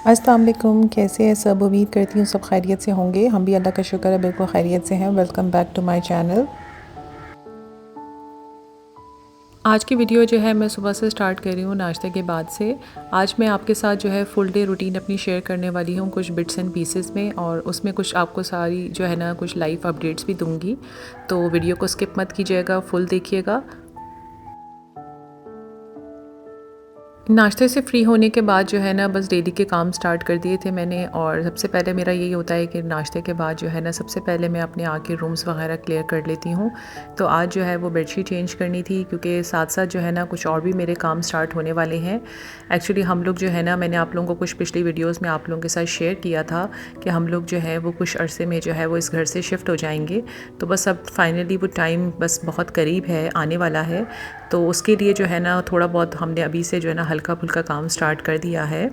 अस्सलाम वालेकुम, कैसे हैं सब। उम्मीद करती हूँ सब खैरियत से होंगे। हम भी अल्लाह का शुक्र है बिल्कुल खैरियत से हैं। Welcome back to my channel. आज की वीडियो जो है मैं सुबह से स्टार्ट कर रही हूँ नाश्ते के बाद से। आज मैं आपके साथ जो है फुल डे रूटीन अपनी शेयर करने वाली हूँ कुछ बिट्स एंड पीसेस में, और उसमें कुछ आपको सारी जो है ना कुछ लाइव अपडेट्स भी दूँगी। तो वीडियो को स्किप मत कीजिएगा, फुल देखिएगा। नाश्ते से फ्री होने के बाद जो है ना बस डेली के काम स्टार्ट कर दिए थे मैंने। और सबसे पहले मेरा यही होता है कि नाश्ते के बाद जो है ना सबसे पहले मैं अपने आके रूम्स वगैरह क्लियर कर लेती हूँ। तो आज जो है वो बेडशीट चेंज करनी थी, क्योंकि साथ साथ जो है ना कुछ और भी मेरे काम स्टार्ट होने वाले हैं। एक्चुअली हम लोग जो है ना, मैंने आप लोगों को कुछ पिछली वीडियोज़ में आप लोगों के साथ शेयर किया था कि हम लोग जो है वो कुछ अरसे में जो है वो इस घर से शिफ्ट हो जाएंगे। तो बस अब फाइनली वो टाइम बस बहुत करीब है, आने वाला है। तो उसके लिए जो है ना थोड़ा बहुत हमने अभी से जो है ना हल्का फुल्का काम स्टार्ट कर दिया है।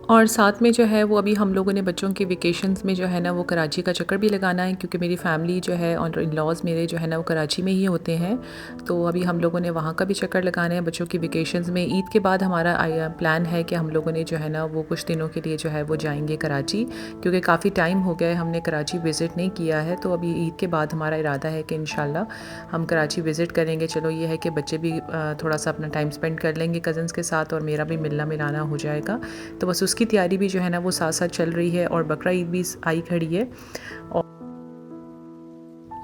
और साथ में जो है वो अभी हम लोगों ने बच्चों के वेकेशंस में जो है ना वो कराची का चक्कर भी लगाना है, क्योंकि मेरी फैमिली जो है और इन लॉज़ मेरे जो है ना वो कराची में ही होते हैं। तो अभी हम लोगों ने वहाँ का भी चक्कर लगाना है बच्चों की वेकेशंस में। ईद के बाद हमारा प्लान है कि हम लोगों ने जो है ना वो कुछ दिनों के लिए जो है वो जाएंगे कराची, क्योंकि काफ़ी टाइम हो गया है हमने कराची विज़िट नहीं किया है। तो अभी ईद के बाद हमारा इरादा है कि इंशाल्लाह हम कराची विज़िट करेंगे। चलो ये है कि बच्चे भी थोड़ा सा अपना टाइम स्पेंड कर लेंगे कज़न्स के साथ, और मेरा भी मिलना मिलाना हो जाएगा। तो बस उसकी तैयारी भी जो है ना वो साथ साथ चल रही है। और बकरा ईद भी आई खड़ी है। और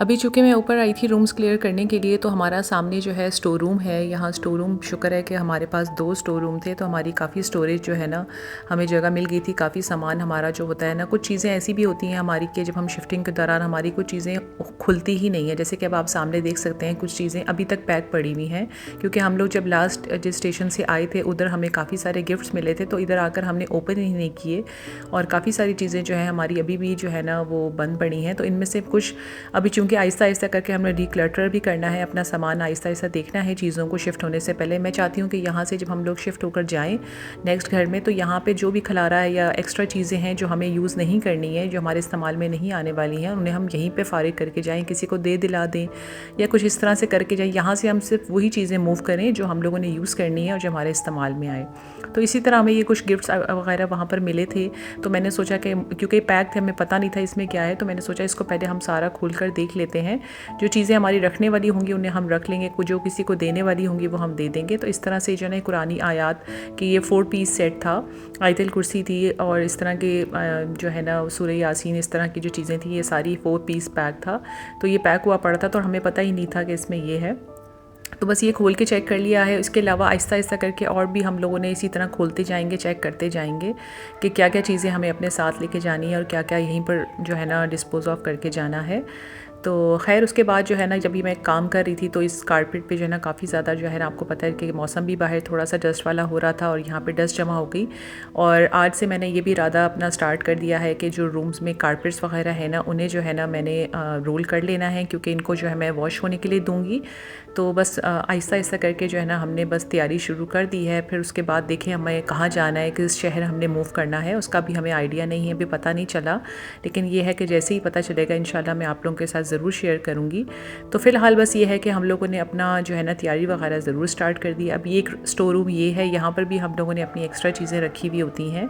अभी चूँकि मैं ऊपर आई थी रूम्स क्लियर करने के लिए, तो हमारा सामने जो है स्टोर रूम है। यहाँ स्टोर रूम, शुक्र है कि हमारे पास 2 स्टोर रूम थे, तो हमारी काफ़ी स्टोरेज जो है ना हमें जगह मिल गई थी। काफ़ी सामान हमारा जो होता है ना, कुछ चीज़ें ऐसी भी होती हैं हमारी कि जब हम शिफ्टिंग के दौरान हमारी कुछ चीज़ें खुलती ही नहीं है। जैसे कि अब आप सामने देख सकते हैं कुछ चीज़ें अभी तक पैक पड़ी हुई हैं, क्योंकि हम लोग जब लास्ट जिस स्टेशन से आए थे उधर हमें काफ़ी सारे गिफ्ट्स मिले थे, तो इधर आकर हमने ओपन ही नहीं किए। और काफ़ी सारी चीज़ें जो है हमारी अभी भी जो है ना वो बंद पड़ी हैं। तो इनमें से कुछ अभी चूँकि आहिस्ता आहिस्ता करके हमने डिक्लटर भी करना है, अपना सामान आहिस्ता आहिस्ता देखना है चीज़ों को शिफ्ट होने से पहले। मैं चाहती हूँ कि यहाँ से जब हम लोग शिफ्ट होकर जाएँ नेक्स्ट घर में, तो यहाँ पे जो भी खलारा है या एक्स्ट्रा चीज़ें हैं जो हमें यूज़ नहीं करनी है, जो हमारे इस्तेमाल में नहीं आने वाली हैं, उन्हें हम यहीं पे फ़ारिग करके जाएँ, किसी को दे दिला दें या कुछ इस तरह से करके जाएँ। यहाँ से हम सिर्फ वही चीज़ें मूव करें जो हम लोगों ने यूज़ करनी है और जो हमारे इस्तेमाल में आए। तो इसी तरह हमें ये कुछ गिफ्ट्स वगैरह वहाँ पर मिले थे। तो मैंने सोचा कि क्योंकि पैक थे, हमें पता नहीं था इसमें क्या है, तो मैंने सोचा इसको पहले हम सारा खोल कर देख लेते हैं। जो चीज़ें हमारी रखने वाली होंगी उन्हें हम रख लेंगे, जो किसी को देने वाली होंगी वो हम दे देंगे। तो इस तरह से जो है कुरानी आयात कि ये 4 पीस सेट था। आयतल कुर्सी थी और इस तरह के जो है ना सूरह यासीन, इस तरह की जो चीज़ें थी, ये सारी 4 पीस पैक था। तो ये पैक हुआ पड़ा था, तो हमें पता ही नहीं था कि इसमें ये है। तो बस ये खोल के चेक कर लिया है। इसके अलावा आहिस्ता आहिस्ता करके और भी हम लोगों ने इसी तरह खोलते जाएंगे, चेक करते जाएंगे कि क्या क्या चीज़ें हमें अपने साथ लेके जानी है और क्या क्या यहीं पर जो है ना डिस्पोज ऑफ करके जाना है। तो खैर उसके बाद जो है ना जब भी मैं काम कर रही थी, तो इस कारपेट पे जो है ना काफ़ी ज़्यादा जो है ना, आपको पता है कि मौसम भी बाहर थोड़ा सा डस्ट वाला हो रहा था और यहाँ पे डस्ट जमा हो गई। और आज से मैंने ये भी इरादा अपना स्टार्ट कर दिया है कि जो रूम्स में कारपेट्स वगैरह है ना, उन्हें जो है ना मैंने रोल कर लेना है, क्योंकि इनको जो है मैं वॉश होने के लिए दूँगी। तो बस आहिस्ता आहिस्ता करके जो है ना हमने बस तैयारी शुरू कर दी है। फिर उसके बाद देखें हमें कहाँ जाना है, किस शहर हमने मूव करना है, उसका भी हमें आइडिया नहीं है, अभी पता नहीं चला। लेकिन ये है कि जैसे ही पता चलेगा इंशाल्लाह मैं आप लोगों के साथ ज़रूर शेयर करूँगी। तो फ़िलहाल बस ये है कि हम लोगों ने अपना जो है ना तैयारी वगैरह ज़रूर स्टार्ट कर दी। अब ये एक स्टोर रूम ये है, यहाँ पर भी हम लोगों ने अपनी एक्स्ट्रा चीज़ें रखी हुई होती हैं।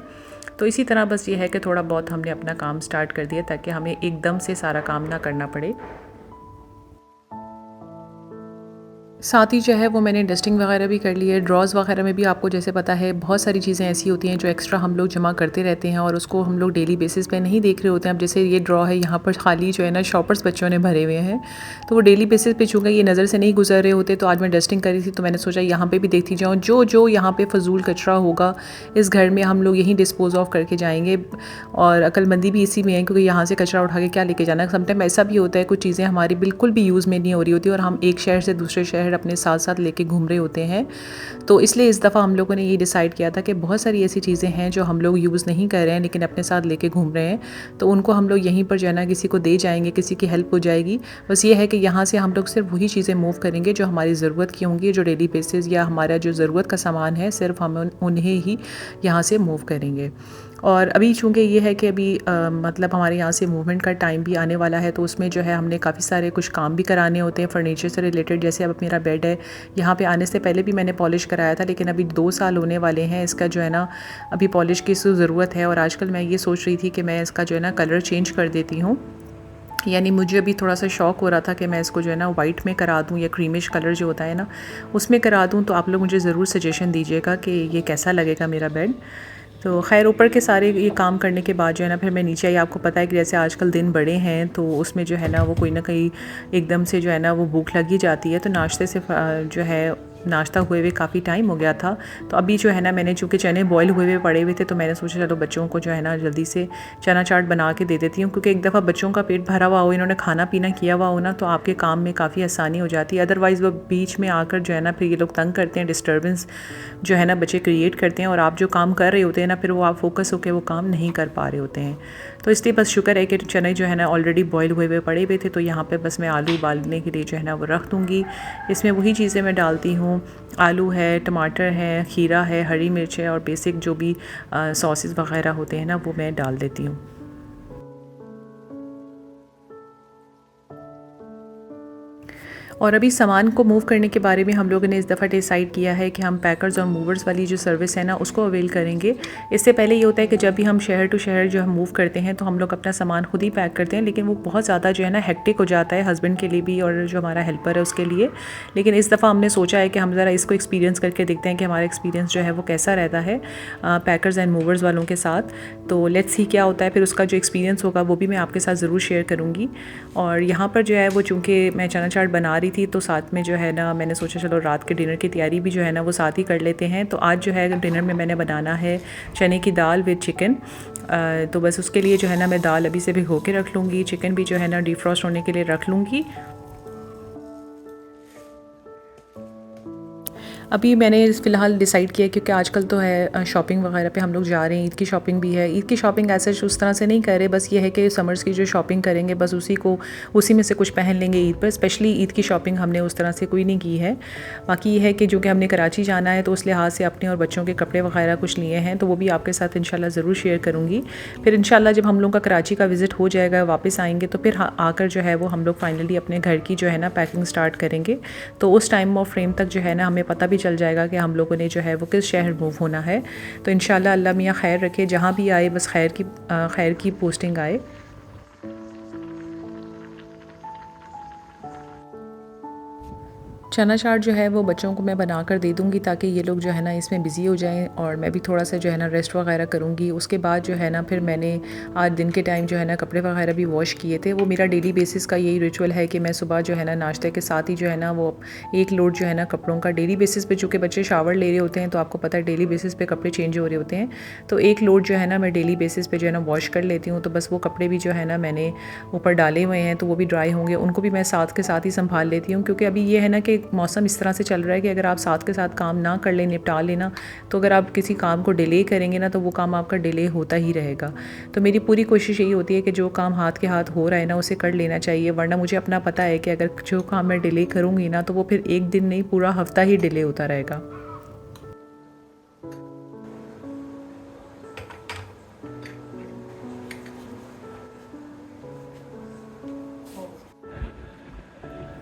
तो इसी तरह बस ये है कि थोड़ा बहुत हमने अपना काम स्टार्ट कर दिया, ताकि हमें एकदम से सारा काम ना करना पड़े। साथ ही जो है वो मैंने डस्टिंग वगैरह भी कर ली है। ड्रॉज़ वगैरह में भी आपको जैसे पता है बहुत सारी चीज़ें ऐसी होती हैं जो एक्स्ट्रा हम लोग जमा करते रहते हैं और उसको हम लोग डेली बेसिस पे नहीं देख रहे होते हैं। अब जैसे ये ड्रॉ है, यहाँ पर खाली जो है ना शॉपर्स बच्चों ने भरे हुए हैं, तो वो डेली बेसिस पे चूँकि ये नज़र से नहीं गुजर रहे होते, तो आज मैं डस्टिंग करी थी तो मैंने सोचा यहाँ पर भी देखती जाऊँ, जो जो यहाँ पर फजूल कचरा होगा इस घर में हम लोग यहीं डिस्पोज ऑफ करके जाएँगे। और अक्लमंदी भी इसी में है, क्योंकि यहाँ से कचरा उठा के क्या लेके जाना। समटाइम ऐसा भी होता है कुछ चीज़ें हमारी बिल्कुल भी यूज़ में नहीं हो रही होती और हम एक शहर से दूसरे शहर अपने साथ साथ लेके घूम रहे होते हैं। तो इसलिए इस दफ़ा हम लोगों ने ये डिसाइड किया था कि बहुत सारी ऐसी चीज़ें हैं जो हम लोग यूज़ नहीं कर रहे हैं लेकिन अपने साथ लेके घूम रहे हैं, तो उनको हम लोग यहीं पर जो है ना किसी को दे जाएंगे, किसी की हेल्प हो जाएगी। बस ये है कि यहाँ से हम लोग सिर्फ वही चीज़ें मूव करेंगे जो हमारी ज़रूरत की होंगी, जो डेली बेसिस या हमारा जो ज़रूरत का सामान है सिर्फ हम उन्हें ही यहाँ से मूव करेंगे। और अभी चूँकि ये है कि अभी मतलब हमारे यहाँ से मूवमेंट का टाइम भी आने वाला है, तो उसमें जो है हमने काफ़ी सारे कुछ काम भी कराने होते हैं फर्नीचर से रिलेटेड। जैसे अब मेरा बेड है, यहाँ पे आने से पहले भी मैंने पॉलिश कराया था, लेकिन अभी 2 साल होने वाले हैं इसका जो है ना, अभी पॉलिश की ज़रूरत है। और आजकल मैं ये सोच रही थी कि मैं इसका जो है ना कलर चेंज कर देती हूँ। यानी मुझे अभी थोड़ा सा शौक़ हो रहा था कि मैं इसको जो है ना वाइट में करा दूँ या क्रीमिश कलर जो होता है ना उसमें करा दूँ। तो आप लोग मुझे ज़रूर सजेशन दीजिएगा कि ये कैसा लगेगा मेरा बेड। तो ख़ैर ऊपर के सारे ये काम करने के बाद जो है ना फिर मैं नीचे आई। आपको पता है कि जैसे आजकल दिन बड़े हैं तो उसमें जो है ना वो कोई ना कहीं एकदम से जो है ना वो भूख लगी जाती है। तो नाश्ते से जो है नाश्ता हुए हुए काफ़ी टाइम हो गया था। तो अभी जो है ना मैंने चूँकि चने बॉयल हुए हुए पड़े हुए थे, तो मैंने सोचा चलो बच्चों को जो है ना जल्दी से चना चाट बना के दे देती हूँ, क्योंकि एक दफ़ा बच्चों का पेट भरा हुआ हो, इन्होंने खाना पीना किया हुआ हो ना, तो आपके काम में काफ़ी आसानी हो जाती है। अदरवाइज़ वो बीच में आकर जो है ना फिर ये लोग तंग करते हैं, डिस्टर्बेंस जो है ना बच्चे क्रिएट करते हैं, और आप जो काम कर रहे होते हैं ना फिर वो आप फोकस होकर वो काम नहीं कर पा रहे होते हैं। तो इसलिए बस शुक्र है कि चने जो है ना ऑलरेडी बॉयल हुए हुए पड़े हुए थे। तो यहाँ पे बस मैं आलू उबालने के लिए जो है ना वो रख दूँगी। इसमें वही चीज़ें मैं डालती हूँ, आलू है, टमाटर है, खीरा है, हरी मिर्च है, और बेसिक जो भी सॉसेस वग़ैरह होते हैं ना वो मैं डाल देती हूँ। और अभी सामान को मूव करने के बारे में हम लोगों ने इस दफ़ा डिसाइड किया है कि हम पैकर्स और मूवर्स वाली जो सर्विस है ना उसको अवेल करेंगे। इससे पहले ये होता है कि जब भी हम शहर टू शहर जो हम मूव करते हैं तो हम लोग अपना सामान खुद ही पैक करते हैं, लेकिन वो बहुत ज़्यादा जो है ना हेक्टिक हो जाता है हस्बैंड के लिए भी और जो हमारा हेल्पर है उसके लिए। लेकिन इस दफ़ा हमने सोचा है कि हम ज़रा इसको एक्सपीरियंस करके देखते हैं कि हमारा एक्सपीरियंस जो है वो कैसा रहता है पैकर्स एंड मूवर्स वालों के साथ। तो लेट्स सी क्या होता है, फिर उसका जो एक्सपीरियंस होगा वो भी मैं आपके साथ ज़रूर शेयर करूँगी। और यहाँ पर जो है वो चूँकि मैं चना चाट बना रही थी तो साथ में जो है ना मैंने सोचा चलो रात के डिनर की तैयारी भी जो है ना वो साथ ही कर लेते हैं। तो आज जो है डिनर में मैंने बनाना है चने की दाल विद चिकन। तो बस उसके लिए जो है ना मैं दाल अभी से भिगो के रख लूँगी, चिकन भी जो है ना डिफ्रॉस्ट होने के लिए रख लूँगी। अभी मैंने फ़िलहाल डिसाइड किया क्योंकि आजकल तो है शॉपिंग वगैरह पे हम लोग जा रहे हैं, ईद की शॉपिंग भी है। ईद की शॉपिंग ऐसे उस तरह से नहीं कर रहे, बस ये है कि समर्स की जो शॉपिंग करेंगे बस उसी में से कुछ पहन लेंगे ईद पर। स्पेशली ईद की शॉपिंग हमने उस तरह से कोई नहीं की है। बाकी ये है कि जो कि हमने कराची जाना है तो उस लिहाज से अपने और बच्चों के कपड़े वगैरह कुछ लिए हैं, तो वो भी आपके साथ इंशाल्लाह ज़रूर शेयर करूँगी। फिर इंशाल्लाह जब हम लोग का कराची का विज़िट हो जाएगा, वापस आएँगे तो फिर आकर जो है वो हम लोग फाइनली अपने घर की जो है ना पैकिंग स्टार्ट करेंगे। तो उस टाइम और फ्रेम तक जो है ना हमें पता भी चल जाएगा कि हम लोगों ने जो है वो किस शहर मूव होना है। तो इंशाल्लाह अल्लाह मियाँ खैर रखे, जहाँ भी आए बस खैर की पोस्टिंग आए। चना चाट जो है वो बच्चों को मैं बना कर दे दूँगी ताकि ये लोग जो है ना इसमें बिज़ी हो जाएँ और मैं भी थोड़ा सा जो है ना रेस्ट वगैरह करूँगी। उसके बाद जो है ना फिर मैंने आज दिन के टाइम जो है ना कपड़े वगैरह भी वॉश किए थे। वो मेरा डेली बेसिस का यही रिचुअल है कि मैं सुबह जो है ना नाश्ते के साथ ही जो है ना वो एक लोड जो है ना कपड़ों का डेली बेसिस पे, चूँकि बच्चे शावर ले रहे होते हैं तो आपको पता है डेली बेसिस पे कपड़े चेंज हो रहे होते हैं, तो एक लोड जो है ना मैं डेली बेसिस पे जो है ना वॉश कर लेती हूँ। तो बस वो कपड़े भी जो है ना मैंने ऊपर डाले हुए हैं तो वो भी ड्राई होंगे, उनको भी मैं साथ के साथ ही संभाल लेती हूँ। क्योंकि अभी ये है ना कि मौसम इस तरह से चल रहा है कि अगर आप साथ के साथ काम ना कर लें, निपटा लेना, तो अगर आप किसी काम को डिले करेंगे ना तो वो काम आपका डिले होता ही रहेगा। तो मेरी पूरी कोशिश यही होती है कि जो काम हाथ के हाथ हो रहा है ना उसे कर लेना चाहिए, वरना मुझे अपना पता है कि अगर जो काम मैं डिले करूँगी ना तो वो फिर एक दिन नहीं पूरा हफ्ता ही डिले होता रहेगा।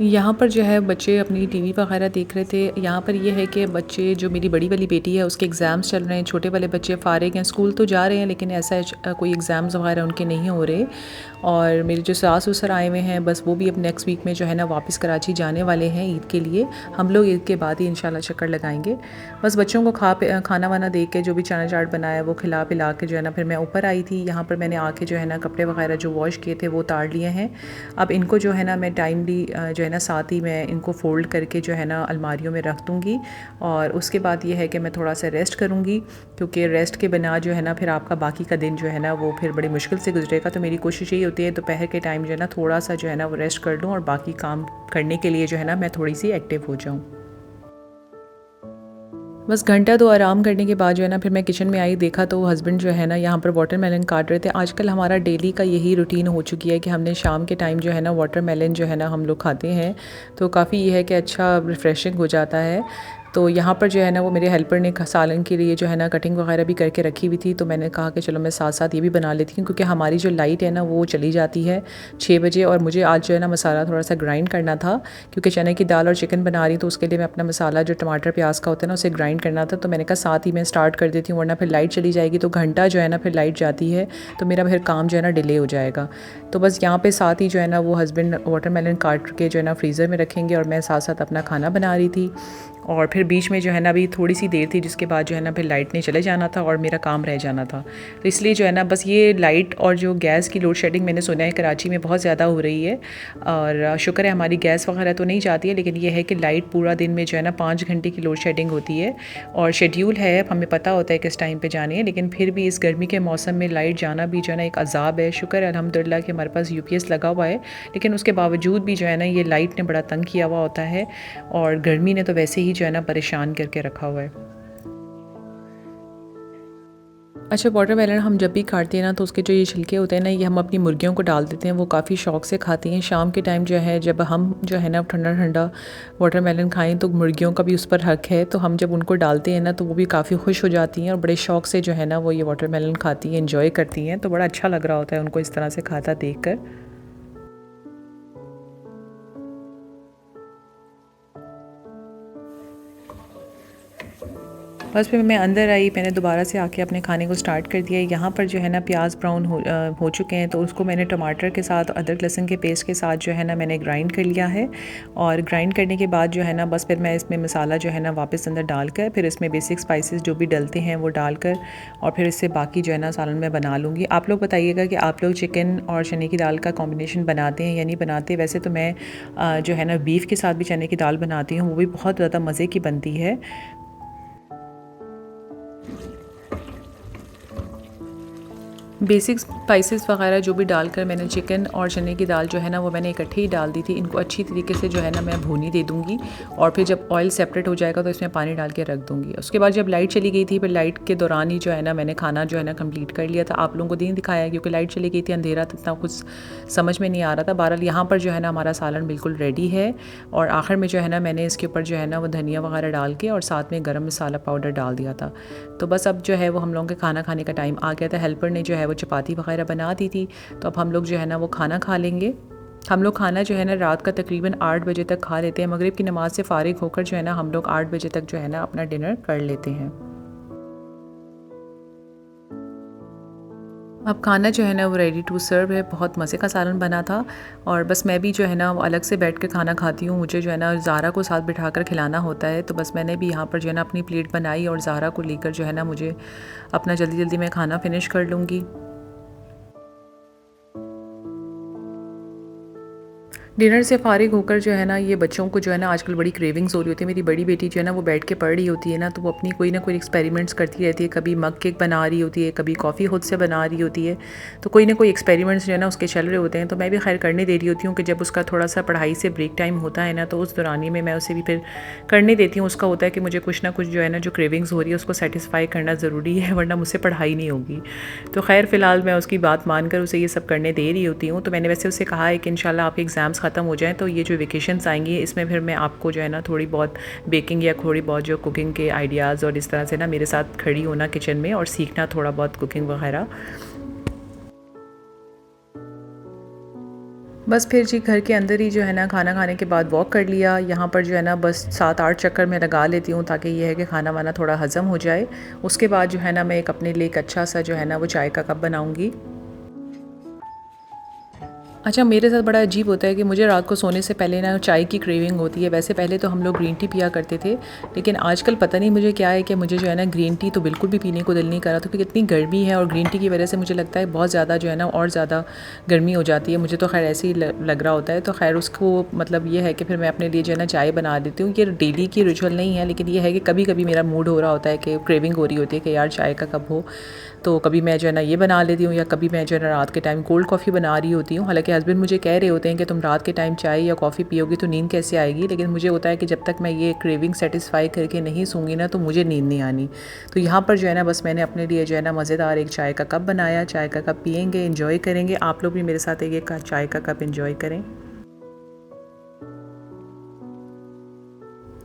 यहाँ पर जो है बच्चे अपनी टीवी वगैरह देख रहे थे। यहाँ पर ये है कि बच्चे, जो मेरी बड़ी वाली बेटी है उसके एग्ज़ाम्स चल रहे हैं, छोटे वाले बच्चे फ़ारिग हैं, स्कूल तो जा रहे हैं लेकिन ऐसा कोई एग्ज़ाम्स वगैरह उनके नहीं हो रहे। और मेरे जो सास ससुर आए हुए हैं बस वो भी अब नेक्स्ट वीक में जो है ना वापस कराची जाने वाले हैं ईद के लिए। हम लोग ईद के बाद ही इंशाल्लाह चक्कर लगाएंगे। बस बच्चों को खाना वाना दे के जो भी चना चाट बनाया वो खिला पिला के जो है ना फिर मैं ऊपर आई थी। यहाँ पर मैंने आके जो है ना कपड़े वगैरह जो वॉश किए थे वो उतार लिए हैं। अब इनको जो है ना मैं टाइमली जो है ना साथ ही मैं इनको फ़ोल्ड करके जो है ना अलमारियों में रख दूँगी। और उसके बाद ये है कि मैं थोड़ा सा रेस्ट करूँगी, क्योंकि रेस्ट के बिना जो है ना फिर आपका बाकी का दिन जो है ना वो फिर बड़ी मुश्किल से गुजरेगा। तो मेरी कोशिश यही होती है दोपहर के टाइम जो है ना थोड़ा सा जो है ना वो रेस्ट कर लूँ और बाकी काम करने के लिए जो है ना मैं थोड़ी सी एक्टिव हो जाऊँ। बस घंटा 2 आराम करने के बाद जो है ना फिर मैं किचन में आई, देखा तो हस्बैंड जो है ना यहाँ पर वाटरमेलन काट रहे थे। आजकल हमारा डेली का यही रूटीन हो चुकी है कि हमने शाम के टाइम जो है ना वाटरमेलन जो है ना हम लोग खाते हैं, तो काफ़ी ये है कि अच्छा रिफ़्रेशिंग हो जाता है। तो यहाँ पर जो है ना वो मेरे हेल्पर ने सालन के लिए जो है ना कटिंग वगैरह भी करके रखी हुई थी, तो मैंने कहा कि चलो मैं साथ साथ ये भी बना लेती हूँ, क्योंकि हमारी जो लाइट है ना वो चली जाती है 6 बजे। और मुझे आज जो है ना मसाला थोड़ा सा ग्राइंड करना था, क्योंकि चने की दाल और चिकन बना रही, तो उसके लिए मैं अपना मसाला जो टमाटर प्याज का होता है ना उसे ग्राइंड करना था। तो मैंने कहा साथ ही मैं स्टार्ट कर देती हूँ, वरना फिर लाइट चली जाएगी तो घंटा जो है ना फिर लाइट जाती है, तो मेरा फिर काम जो है ना डिले हो जाएगा। तो बस यहाँ पे साथ ही जो है ना वो हस्बैंड वाटरमेलन काट के जो है ना फ्रीज़र में रखेंगे, और मैं साथ साथ अपना खाना बना रही थी। और फिर बीच में जो है ना अभी थोड़ी सी देर थी, जिसके बाद जो है ना फिर लाइट ने चले जाना था और मेरा काम रह जाना था। तो इसलिए जो है ना बस ये लाइट और जो गैस की लोड शेडिंग मैंने सुना है कराची में बहुत ज़्यादा हो रही है, और शुक्र है हमारी गैस वगैरह तो नहीं जाती है, लेकिन ये है कि लाइट पूरा दिन में जो है ना 5 घंटे की लोड शेडिंग होती है। और शेड्यूल है, हमें पता होता है किस टाइम पे जानी है, लेकिन फिर भी इस गर्मी के मौसम में लाइट जाना भी जो है ना एक अजाब है। शुक्र है अल्हम्दुलिल्लाह कि हमारे पास यूपीएस लगा हुआ है, लेकिन उसके बावजूद भी जो है ना ये लाइट ने बड़ा तंग किया हुआ होता है, और गर्मी ने तो वैसे ही जो है ना परेशान करके रखा हुआ है। अच्छा, वाटरमेलन हम जब भी काटते हैं ना तो उसके जो ये छिलके होते हैं ना, ये हम अपनी मुर्गियों को डाल देते हैं, वो काफ़ी शौक से खाती हैं। शाम के टाइम जो है जब हम जो है ना ठंडा ठंडा वाटरमेलन खाएं, तो मुर्गियों का भी उस पर हक है, तो हम जब उनको डालते हैं ना तो वो भी काफ़ी खुश हो जाती हैं और बड़े शौक से जो है ना वो ये वाटरमेलन खाती हैं, इंजॉय करती हैं। तो बड़ा अच्छा लग रहा होता है उनको इस तरह से खाता देख कर। बस फिर मैं अंदर आई, मैंने दोबारा से आके अपने खाने को स्टार्ट कर दिया। यहाँ पर जो है ना प्याज ब्राउन हो चुके हैं, तो उसको मैंने टमाटर के साथ अदरक लहसुन के पेस्ट के साथ जो है ना मैंने ग्राइंड कर लिया है। और ग्राइंड करने के बाद जो है ना बस फिर मैं इसमें मसाला जो है ना वापस अंदर डालकर, फिर इसमें बेसिक स्पाइसेस जो भी डलते हैं वो डालकर, और फिर इससे बाकी जो है ना सालन में बना लूँगी। आप लोग बताइएगा कि आप लोग चिकन और चने की दाल का कॉम्बिनेशन बनाते हैं या नहीं बनाते। वैसे तो मैं जो है ना बीफ के साथ भी चने की दाल बनाती हूँ, वो भी बहुत ज़्यादा मज़े की बनती है। बेसिक स्पाइसेस वगैरह जो भी डालकर मैंने चिकन और चने की दाल जो है ना वो मैंने इकट्ठे ही डाल दी थी। इनको अच्छी तरीके से जो है ना मैं भूनी दे दूँगी, और फिर जब ऑयल सेपरेट हो जाएगा तो इसमें पानी डाल के रख दूँगी। उसके बाद जब लाइट चली गई थी, फिर लाइट के दौरान ही जो है ना मैंने खाना जो है ना कंप्लीट कर लिया था। आप लोगों को नहीं दिखाया क्योंकि लाइट चली गई थी, अंधेरा था, इतना कुछ समझ में नहीं आ रहा था। बहरहाल यहाँ पर जो है ना हमारा सालन बिल्कुल रेडी है, और आखिर में जो है ना मैंने इसके ऊपर जो है ना वो धनिया वगैरह डाल के और साथ में गरम मसाला पाउडर डाल दिया था। तो बस अब जो है वो हम लोगों के खाना खाने का टाइम आ गया था। हेल्पर ने जो है वो चपाती वगैरह बना दी थी, तो अब हम लोग जो है ना वो खाना खा लेंगे। हम लोग खाना जो है ना रात का तकरीबन 8 बजे तक खा लेते हैं। मगरिब की नमाज़ से फ़ारिग होकर जो है ना हम लोग 8 बजे तक जो है ना अपना डिनर कर लेते हैं। अब खाना जो है ना वो रेडी टू सर्व है। बहुत मज़े का सालन बना था, और बस मैं भी जो है ना वो अलग से बैठ कर खाना खाती हूँ। मुझे जो है ना ज़ारा को साथ बिठाकर खिलाना होता है, तो बस मैंने भी यहाँ पर जो है ना अपनी प्लेट बनाई, और ज़ारा को लेकर जो है ना मुझे अपना जल्दी जल्दी मैं खाना फिनिश कर लूँगी। डिनर से फ़ारिग होकर जो है ना ये बच्चों को जो है ना आजकल बड़ी क्रेविंग्स हो रही होती है। मेरी बड़ी बेटी जो है ना वो बैठ के पढ़ रही होती है ना, तो वो अपनी कोई ना कोई एक्सपेरिमेंट्स करती रहती है। कभी मग केक बना रही होती है, कभी कॉफ़ी खुद से बना रही होती है, तो कोई ना कोई एक्सपेरिमेंट्स जो है ना उसके चल रहे होते हैं। तो मैं भी खैर करने दे रही होती हूँ कि जब उसका थोड़ा सा पढ़ाई से ब्रेक टाइम होता है ना, तो उस दौरानी में मैं उसे भी फिर करने देती हूँ। उसका होता है कि मुझे कुछ ना कुछ जो है ना जो क्रेविंग्स हो रही है उसको सेटिस्फाई करना ज़रूरी है, वरना मुझसे पढ़ाई नहीं होगी। तो खैर फ़िलहाल मैं उसकी बात मानकर उसे ये सब करने दे रही होती हूँ। तो मैंने वैसे उससे कहा है कि इंशाल्लाह आपके एग्ज़ाम्स ख़त्म हो जाएँ, तो ये जो वेकेशंस आएंगी इसमें फिर मैं आपको जो है ना थोड़ी बहुत बेकिंग या थोड़ी बहुत जो कुकिंग के आइडियाज़, और इस तरह से ना मेरे साथ खड़ी होना किचन में और सीखना थोड़ा बहुत कुकिंग वगैरह। बस फिर जी घर के अंदर ही जो है ना खाना खाने के बाद वॉक कर लिया। यहाँ पर जो है ना बस 7-8 चक्कर मैं लगा लेती हूँ, ताकि ये है कि खाना वाना थोड़ा हज़म हो जाए। उसके बाद जो है ना मैं एक अपने लिए एक अच्छा सा जो है ना वो चाय का कप बनाऊँगी। अच्छा, मेरे साथ बड़ा अजीब होता है कि मुझे रात को सोने से पहले ना चाय की क्रेविंग होती है। वैसे पहले तो हम लोग ग्रीन टी पिया करते थे, लेकिन आजकल पता नहीं मुझे क्या है कि मुझे जो है ना ग्रीन टी तो बिल्कुल भी पीने को दिल नहीं कर रहा था, क्योंकि इतनी गर्मी है और ग्रीन टी की वजह से मुझे लगता है बहुत ज़्यादा जो है ना और ज़्यादा गर्मी हो जाती है। मुझे तो खैर ऐसे ही लग रहा होता है। तो खैर उसको मतलब ये है कि फिर मैं अपने लिए जो है ना चाय बना देती हूँ। ये डेली की रिचुअल नहीं है, लेकिन ये है कि कभी कभी मेरा मूड हो रहा होता है कि क्रेविंग हो रही होती है कि यार चाय का कप हो, तो कभी मैं जो है ना ये बना लेती हूँ, या कभी मैं जो है ना रात के टाइम कोल्ड कॉफ़ी बना रही होती हूँ। हालांकि हस्बैंड मुझे कह रहे होते हैं कि तुम रात के टाइम चाय या कॉफ़ी पियोगी तो नींद कैसे आएगी, लेकिन मुझे होता है कि जब तक मैं ये क्रेविंग सेटिस्फाई करके नहीं सूंगी ना तो मुझे नींद नहीं आनी। तो यहाँ पर जो है ना बस मैंने अपने लिए जो है ना मज़ेदार एक चाय का कप बनाया। चाय का कप पियेंगे, इंजॉय करेंगे। आप लोग भी मेरे साथ एक चाय का कप इंजॉय करें।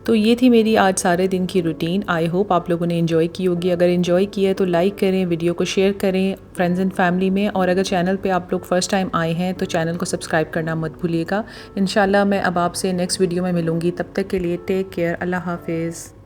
तो ये थी मेरी आज सारे दिन की रूटीन। आई होप आप लोगों ने एंजॉय की होगी। अगर एंजॉय किया है तो लाइक करें, वीडियो को शेयर करें फ्रेंड्स एंड फैमिली में, और अगर चैनल पे आप लोग फ़र्स्ट टाइम आए हैं तो चैनल को सब्सक्राइब करना मत भूलिएगा। इंशाल्लाह मैं अब आपसे नेक्स्ट वीडियो में मिलूँगी। तब तक के लिए टेक केयर। अल्लाह हाफिज़।